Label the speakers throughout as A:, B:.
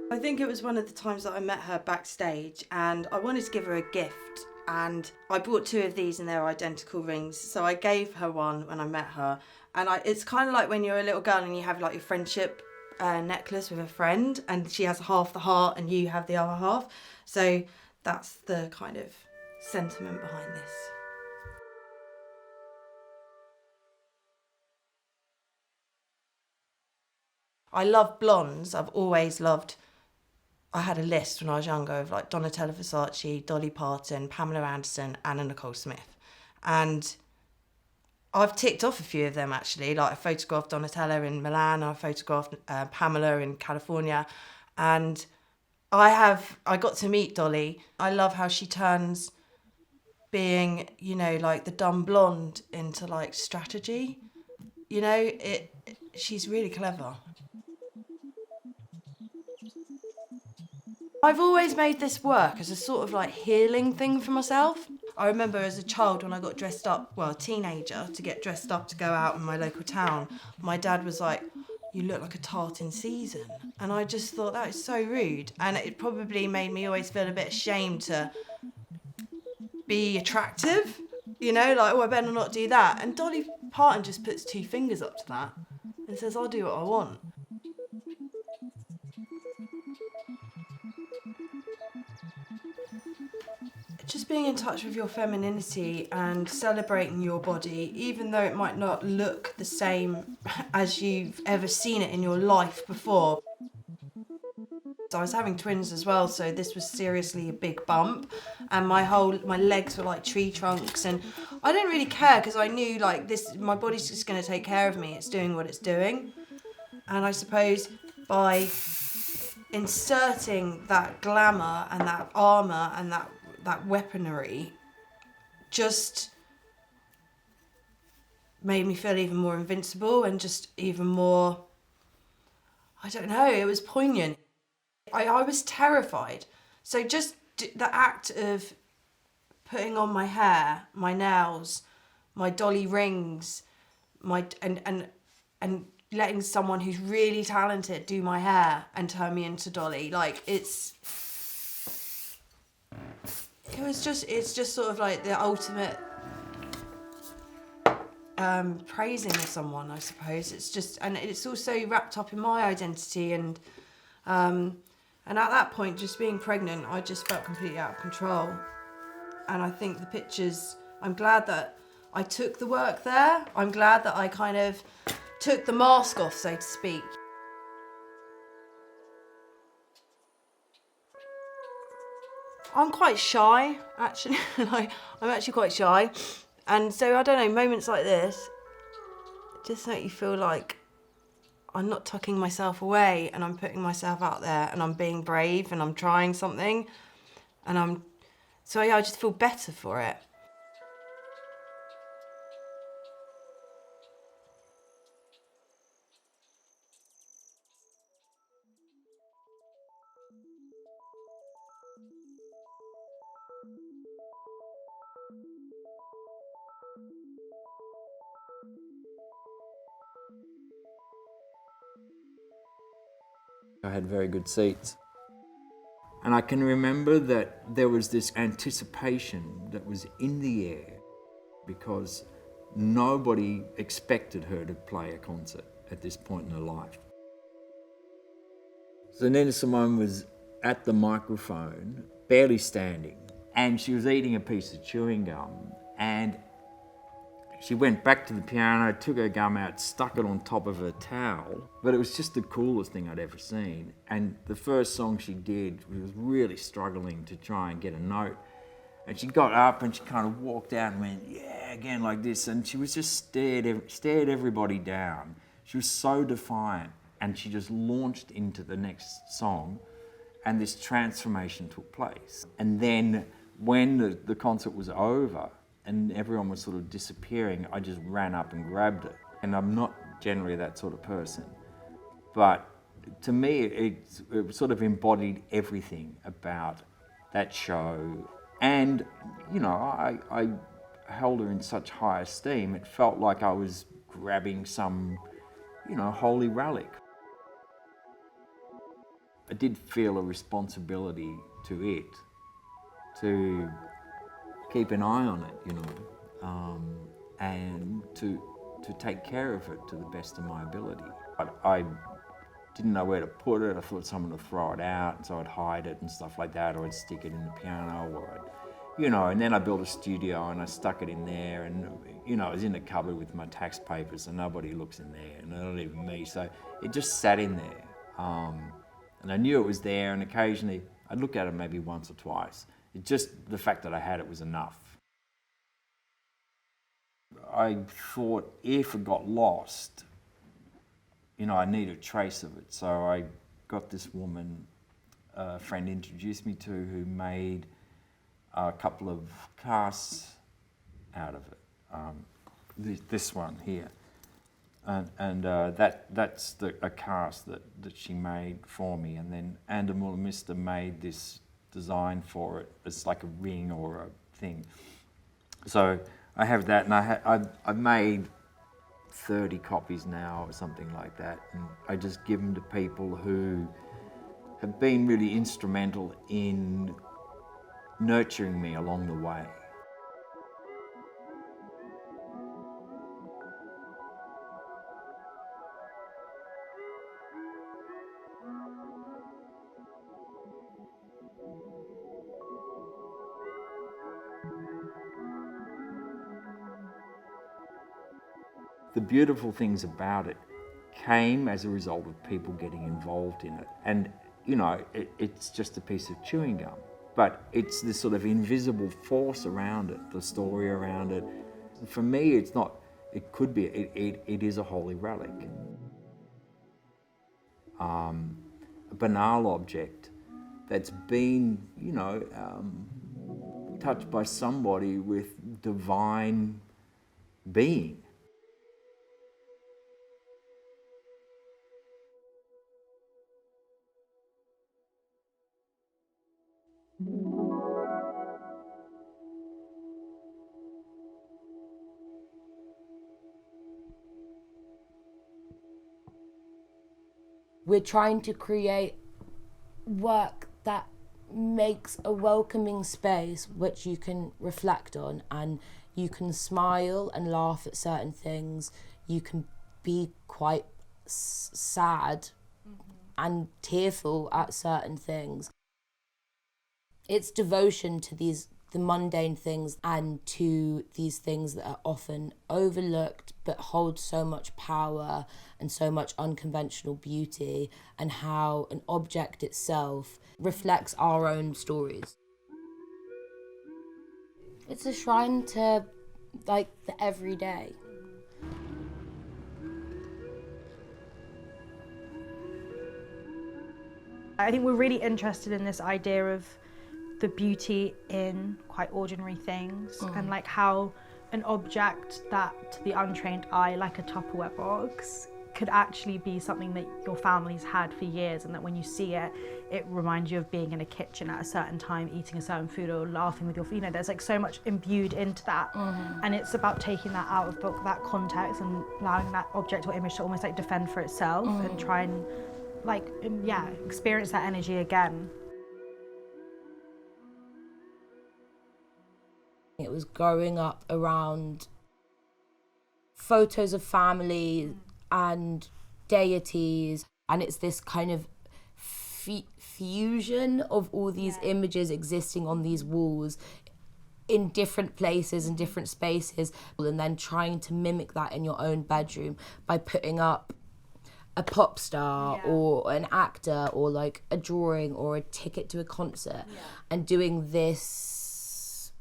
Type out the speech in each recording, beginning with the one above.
A: I think it was one of the times that I met her backstage and I wanted to give her a gift, and I bought two of these and they're identical rings. So I gave her one when I met her, and it's kind of like when you're a little girl and you have like your friendship necklace with a friend and she has half the heart and you have the other half. So that's the kind of sentiment behind this. I love blondes. I've always loved. I had a list when I was younger of like Donatella Versace, Dolly Parton, Pamela Anderson, Anna Nicole Smith. And I've ticked off a few of them actually. Like I photographed Donatella in Milan, I photographed Pamela in California. And I got to meet Dolly. I love how she turns being, like the dumb blonde into like strategy. She's really clever. I've always made this work as a sort of like healing thing for myself. I remember as a child when I got dressed up, well, a teenager, to get dressed up to go out in my local town, my dad was like, "You look like a tart in season." And I just thought that is so rude. And it probably made me always feel a bit ashamed to be attractive, like, oh, I better not do that. And Dolly Parton just puts two fingers up to that and says, "I'll do what I want." Just being in touch with your femininity and celebrating your body, even though it might not look the same as you've ever seen it in your life before. So I was having twins as well, so this was seriously a big bump, and my legs were like tree trunks, and I didn't really care because I knew like my body's just going to take care of me. It's doing what it's doing. And I suppose by inserting that glamour and that armour and that weaponry just made me feel even more invincible and just even more, I don't know, it was poignant. I was terrified. So just the act of putting on my hair, my nails, my dolly rings, and letting someone who's really talented do my hair and turn me into Dolly, like it's just sort of like the ultimate praising of someone, I suppose. It's just, and it's also wrapped up in my identity, and at that point, just being pregnant, I just felt completely out of control. And I think the pictures, I'm glad that I took the work there. I'm glad that I kind of took the mask off, so to speak. I'm quite shy, actually. Like, I'm actually quite shy. And so, I don't know, moments like this just make you feel like I'm not tucking myself away and I'm putting myself out there and I'm being brave and I'm trying something. And so yeah, I just feel better for it.
B: I had very good seats. And I can remember that there was this anticipation that was in the air because nobody expected her to play a concert at this point in her life. So Nina Simone was at the microphone, barely standing, and she was eating a piece of chewing gum, and she went back to the piano, took her gum out, stuck it on top of her towel. But it was just the coolest thing I'd ever seen. And the first song she did, she was really struggling to try and get a note. And she got up and she kind of walked out and went, yeah, again like this. And she was just stared everybody down. She was so defiant. And she just launched into the next song. And this transformation took place. And then when the concert was over, and everyone was sort of disappearing, I just ran up and grabbed it. And I'm not generally that sort of person. But to me, it sort of embodied everything about that show. And, I held her in such high esteem, it felt like I was grabbing some, holy relic. I did feel a responsibility to it, to keep an eye on it, and to take care of it to the best of my ability. I didn't know where to put it. I thought someone would throw it out, so I'd hide it and stuff like that, or I'd stick it in the piano, and then I built a studio and I stuck it in there, and it was in a cupboard with my tax papers, so nobody looks in there, and not even me. So it just sat in there, and I knew it was there. And occasionally I'd look at it maybe once or twice. The fact that I had it was enough. I thought if it got lost, I need a trace of it. So I got this woman, a friend introduced me to, who made a couple of casts out of it. This one here, and that's a cast that she made for me, and then Anda Mula made this design for it. It's like a ring or a thing. So I have that, and I've made 30 copies now or something like that, and I just give them to people who have been really instrumental in nurturing me along the way. The beautiful things about it came as a result of people getting involved in it. And, it's just a piece of chewing gum, but it's this sort of invisible force around it, the story around it. For me, it's not, it could be, it is a holy relic. A banal object that's been, touched by somebody with divine being.
C: We're trying to create work that makes a welcoming space which you can reflect on, and you can smile and laugh at certain things. You can be quite sad and tearful at certain things. It's devotion to the mundane things and to these things that are often overlooked but hold so much power and so much unconventional beauty, and how an object itself reflects our own stories. It's a shrine to the everyday.
D: I think we're really interested in this idea of the beauty in quite ordinary things, and how an object that to the untrained eye, like a Tupperware box, could actually be something that your family's had for years, and that when you see it, it reminds you of being in a kitchen at a certain time, eating a certain food, or laughing with your, there's so much imbued into that. And it's about taking that out of that context and allowing that object or image to almost defend for itself and try and experience that energy again.
C: It was growing up around photos of family and deities, and it's this kind of fusion of all these images existing on these walls in different places and different spaces, and then trying to mimic that in your own bedroom by putting up a pop star or an actor or a drawing or a ticket to a concert and doing this,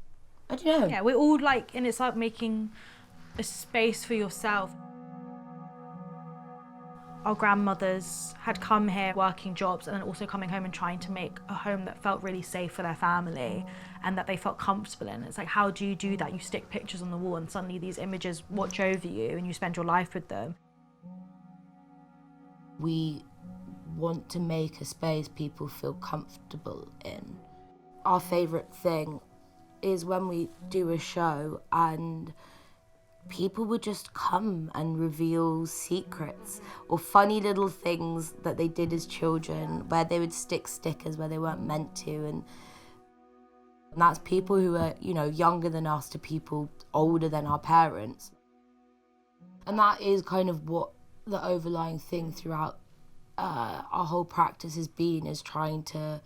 C: I don't know.
D: Yeah, we're all and it's making a space for yourself. Our grandmothers had come here working jobs and then also coming home and trying to make a home that felt really safe for their family and that they felt comfortable in. It's how do you do that? You stick pictures on the wall and suddenly these images watch over you and you spend your life with them.
C: We want to make a space people feel comfortable in. Our favourite thing is when we do a show and people would just come and reveal secrets or funny little things that they did as children, where they would stick stickers where they weren't meant to. And that's people who are, you know, younger than us to people older than our parents. And that is kind of what the overlying thing throughout our whole practice has been, is trying to,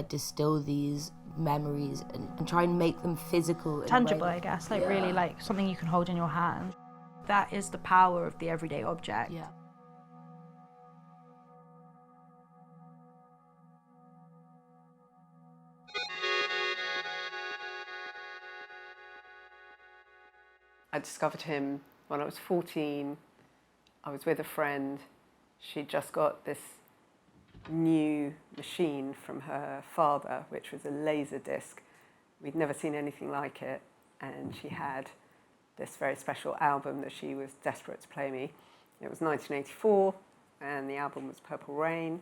C: distill these memories and try and make them physical.
D: Tangible, I guess, like really like something you can hold in your hand. That is the power of the everyday object.
C: Yeah.
E: I discovered him when I was 14. I was with a friend. She'd just got this new machine from her father, which was a laser disc. We'd never seen anything like it. And she had this very special album that she was desperate to play me. It was 1984, and the album was Purple Rain.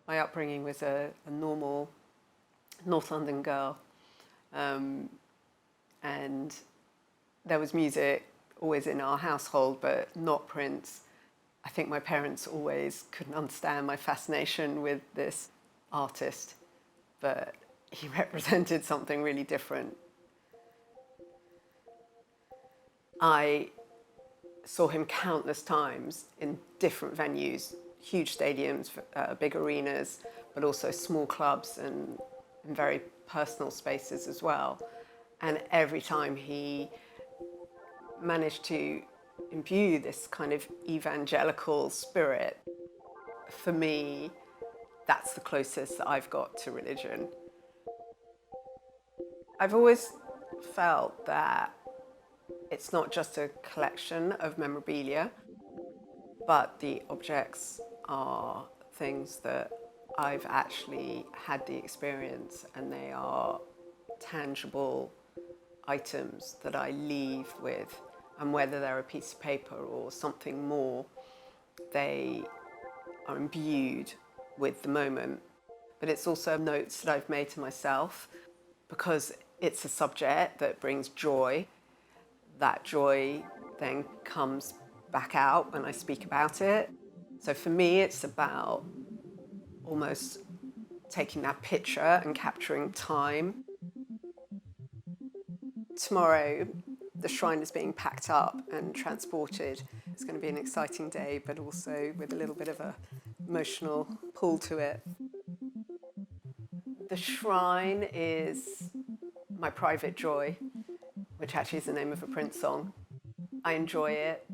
E: My upbringing was a normal North London girl. And there was music always in our household, but not Prince. I think my parents always couldn't understand my fascination with this artist, but he represented something really different. I saw him countless times in different venues, huge stadiums, big arenas, but also small clubs and in very personal spaces as well. And every time he managed to imbue this kind of evangelical spirit, for me, that's the closest that I've got to religion. I've always felt that it's not just a collection of memorabilia, but the objects are things that I've actually had the experience, and they are tangible items that I leave with, and whether they're a piece of paper or something more, they are imbued with the moment. But it's also notes that I've made to myself, because it's a subject that brings joy. That joy then comes back out when I speak about it. So for me, it's about almost taking that picture and capturing time. Tomorrow, the shrine is being packed up and transported. It's going to be an exciting day, but also with a little bit of an emotional pull to it. The shrine is my private joy, which actually is the name of a Prince song. I enjoy it,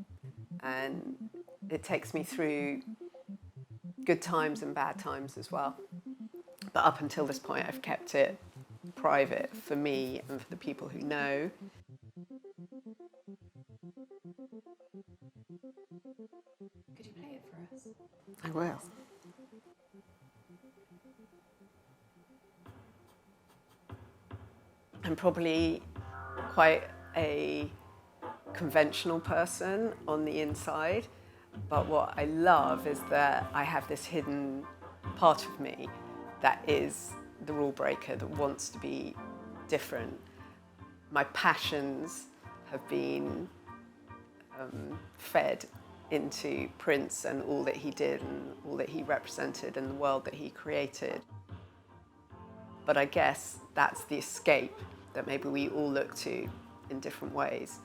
E: and it takes me through good times and bad times as well. But up until this point, I've kept it private for me and for the people who know.
F: Could you play it for us?
E: I will. I'm probably quite a conventional person on the inside, but what I love is that I have this hidden part of me that is the rule breaker, that wants to be different. My passions have been fed into Prince and all that he did and all that he represented and the world that he created. But I guess that's the escape that maybe we all look to in different ways.